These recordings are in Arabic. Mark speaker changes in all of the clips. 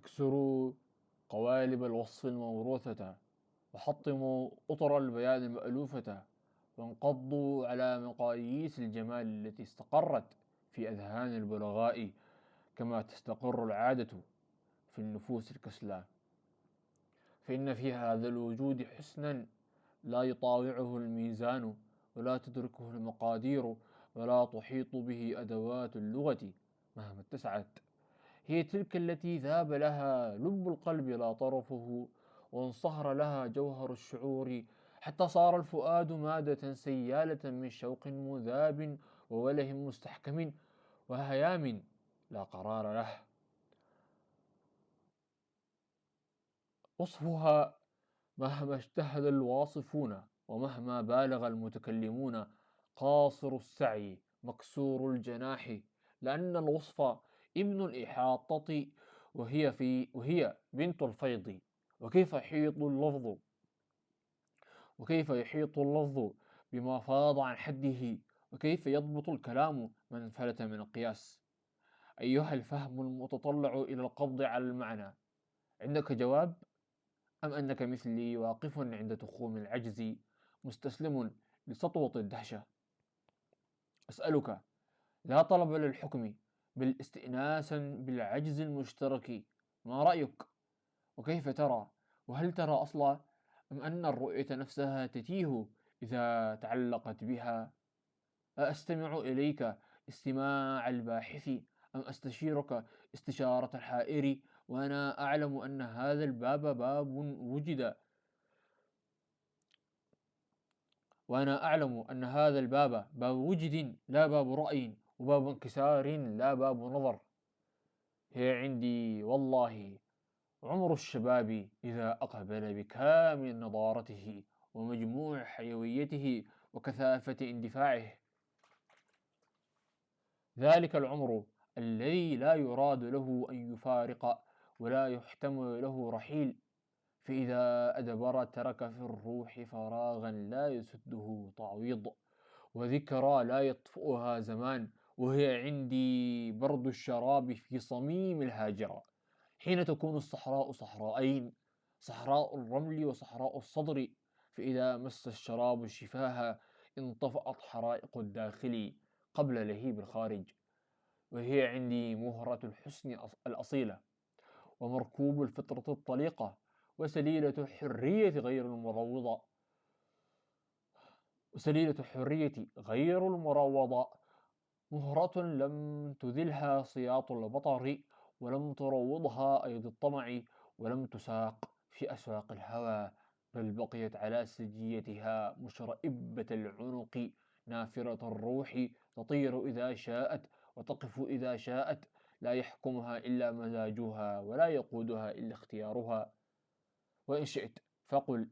Speaker 1: اكسروا قوالب الوصف الموروثة، وحطموا أطر البيان المألوفة، وانقضوا على مقاييس الجمال التي استقرت في أذهان البلغاء، كما تستقر العادة في النفوس الكسلى. فإن في هذا الوجود حسنا لا يطاوعه الميزان، ولا تدركه المقادير، ولا تحيط به أدوات اللغة مهما اتسعت. هي تلك التي ذاب لها لب القلب لا طرفه، وانصهر لها جوهر الشعور، حتى صار الفؤاد مادة سيالة من شوق مذاب، ووله مستحكم، وهيام لا قرار له. وصفها مهما اجتهد الواصفون، ومهما بالغ المتكلمون، قاصر السعي مكسور الجناح، لأن الوصف ابن الإحاطة، وهي بنت الفيض. وكيف يحيط اللفظ وكيف يحيط اللفظ بما فاض عن حده، وكيف يضبط الكلام من فلت من القياس. أيها الفهم المتطلع إلى القبض على المعنى، عندك جواب؟ أم أنك مثلي واقف عند تخوم العجز، مستسلم لسطوة الدهشة؟ أسألك، لا طلب للحكم، بل استئناسا بالعجز المشترك، ما رأيك؟ وكيف ترى؟ وهل ترى أصلا؟ أم أن الرؤية نفسها تتيه إذا تعلقت بها؟ أستمع إليك استماع الباحث، أم أستشيرك استشارة الحائر، وأنا أعلم أن هذا الباب باب وجد وأنا أعلم أن هذا الباب باب وجد لا باب رأي، وباب انكسار لا باب نظر. هي عندي والله عمر الشباب إذا أقبل بكامل نضارته، ومجموع حيويته، وكثافة اندفاعه. ذلك العمر الذي لا يراد له أن يفارق، ولا يحتمل له رحيل، فإذا أدبر ترك في الروح فراغا لا يسده تعويض، وذكرى لا يطفئها زمان. وهي عندي برد الشراب في صميم الهاجرة، حين تكون الصحراء صحراءين، صحراء الرمل وصحراء الصدر، فإذا مس الشراب شفاها انطفأت حرائق الداخل قبل لهيب الخارج. وهي عندي مهرة الحسن الأصيلة، ومركوب الفطرة الطليقة، وسليلة الحرية غير المروضة وسليلة الحرية غير المروضة، مهرة لم تذلها سياط البطر، ولم تروضها أيدي الطمع، ولم تساق في أسواق الهوى، بل بقيت على سجيتها مشرئبة العنق، نافرة الروح، تطير إذا شاءت، وتقف إذا شاءت، لا يحكمها إلا مزاجها، ولا يقودها إلا اختيارها. وإن شئت فقل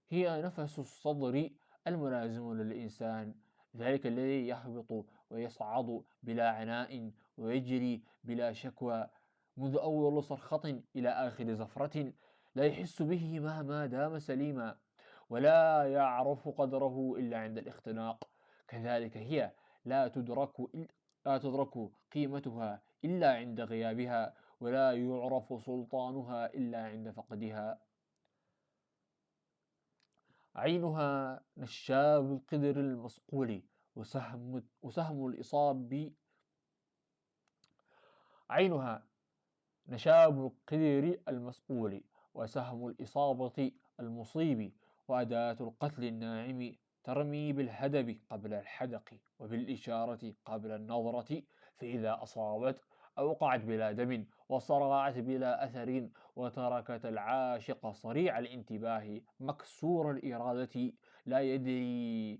Speaker 1: هي نفس الصدر الملازم للإنسان، ذلك الذي يهبط ويصعد بلا عناء، ويجري بلا شكوى، منذ أول صرخة إلى آخر زفرة، لا يحس به مهما دام سليما، ولا يعرف قدره إلا عند الاختناق. كذلك هي لا تدرك قيمتها إلا عند غيابها، ولا يعرف سلطانها إلا عند فقدها. عينها نشاب القدر المصقول، وسهم الإصاب عينها نشاب القدر المصقول، وسهم الإصابة المصيب، وأداة القتل الناعم، ترمي بالهدب قبل الحدق، وبالإشارة قبل النظرة، فإذا أصابت أوقعت بلا دم، وصرعت بلا أثر، وتركت العاشق صريع الانتباه مكسور الإرادة، لا يدري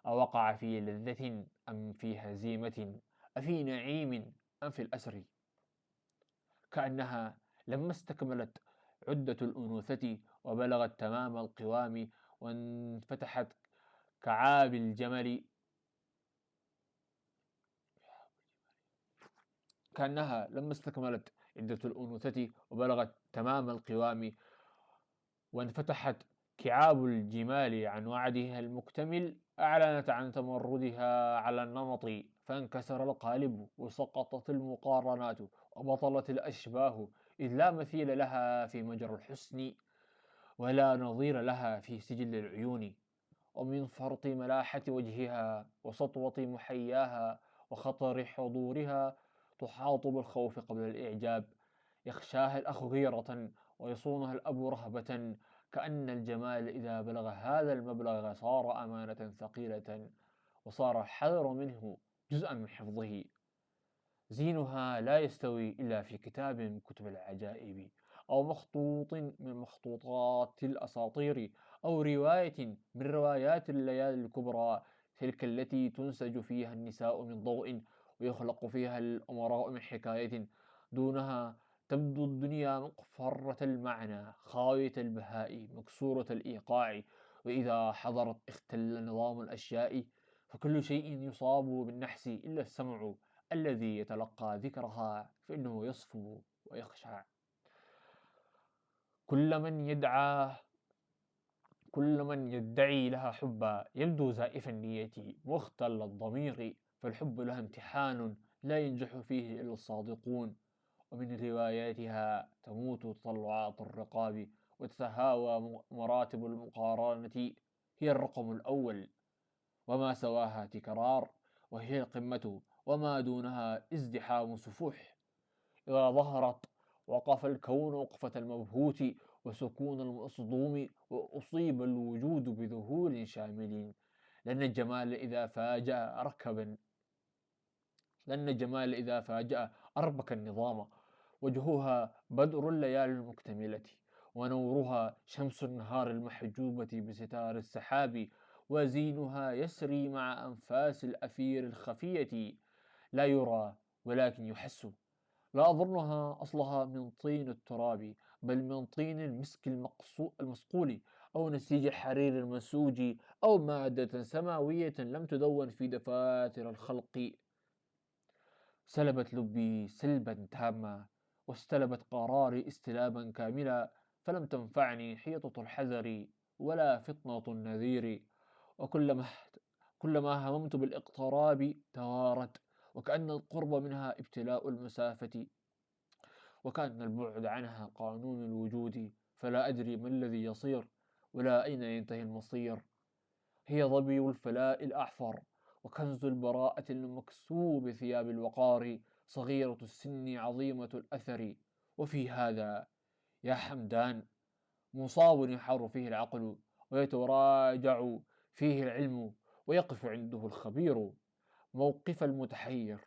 Speaker 1: أوقع في لذة أم في هزيمة، أفي نعيم أم في الأسر. كأنها لما استكملت عدة الأنوثة، وبلغت تمام القوام، وانفتحت كعاب الجمل كأنها لما استكملت عدة الأنوثة، وبلغت تمام القوام، وانفتحت كعاب الجمال عن وعدها المكتمل، أعلنت عن تمردها على النمط، فانكسر القالب، وسقطت المقارنات، وبطلت الأشباه، إذ لا مثيل لها في مجرى الحسن ولا نظير لها في سجل العيون. ومن فرط ملاحة وجهها وسطوة محياها وخطر حضورها تحاط بالخوف قبل الإعجاب، يخشاها الأخ غيرة ويصونها الأب رهبة. كأن الجمال إذا بلغ هذا المبلغ صار أمانة ثقيلة، وصار الحذر منه جزءا من حفظه. زينها لا يستوي إلا في كتاب من كتب العجائب، أو مخطوط من مخطوطات الأساطير، أو رواية من روايات الليالي الكبرى، تلك التي تنسج فيها النساء من ضوء ويخلق فيها الأمراء من حكاية. دونها تبدو الدنيا مقفرة المعنى خاوية البهاء مكسورة الإيقاع. وإذا حضرت اختل نظام الأشياء، فكل شيء يصاب بالنحس إلا السمع الذي يتلقى ذكرها، فإنه يصفو ويخشع. كل من يدعى كل من يدعي لها حبا يبدو زائف النية مختل الضمير، فالحب لها امتحان لا ينجح فيه إلا الصادقون. ومن رواياتها تموت تطلعات الرقاب، وتتهاوى مراتب المقارنة، هي الرقم الأول وما سواها تكرار، وهي القمة وما دونها ازدحام سفوح. إذا ظهرت وقف الكون وقفة المبهوت وسكون المصدوم، وأصيب الوجود بذهول شامل. لأن الجمال إذا فاجأ ركبا لأن الجمال إذا فاجأ أربك النظام. وجهها بدر الليالي المكتملة، ونورها شمس النهار المحجوبة بستار السحاب. وزينها يسري مع أنفاس الأثير الخفية، لا يرى ولكن يحس. لا أظنها أصلها من طين التراب، بل من طين المسك المصقول، أو نسيج الحرير المنسوج، أو مادة سماوية لم تدون في دفاتر الخلق. سلبت لبي سلبا تاما، واستلبت قراري استلابا كاملا، فلم تنفعني حيطة الحذر ولا فطنة النذير. وكلما كلما هممت بالاقتراب توارت، وكأن القرب منها ابتلاء المسافة، وكأن البعد عنها قانون الوجود. فلا أدري ما الذي يصير ولا أين ينتهي المصير. هي ظبي الفلاء الأعفر، وكنز البراءة المكسوب ثياب الوقار، صغيرة السن عظيمة الأثر. وفي هذا يا حمدان مصاب يحار فيه العقل، ويتراجع فيه العلم، ويقف عنده الخبير موقف المتحير.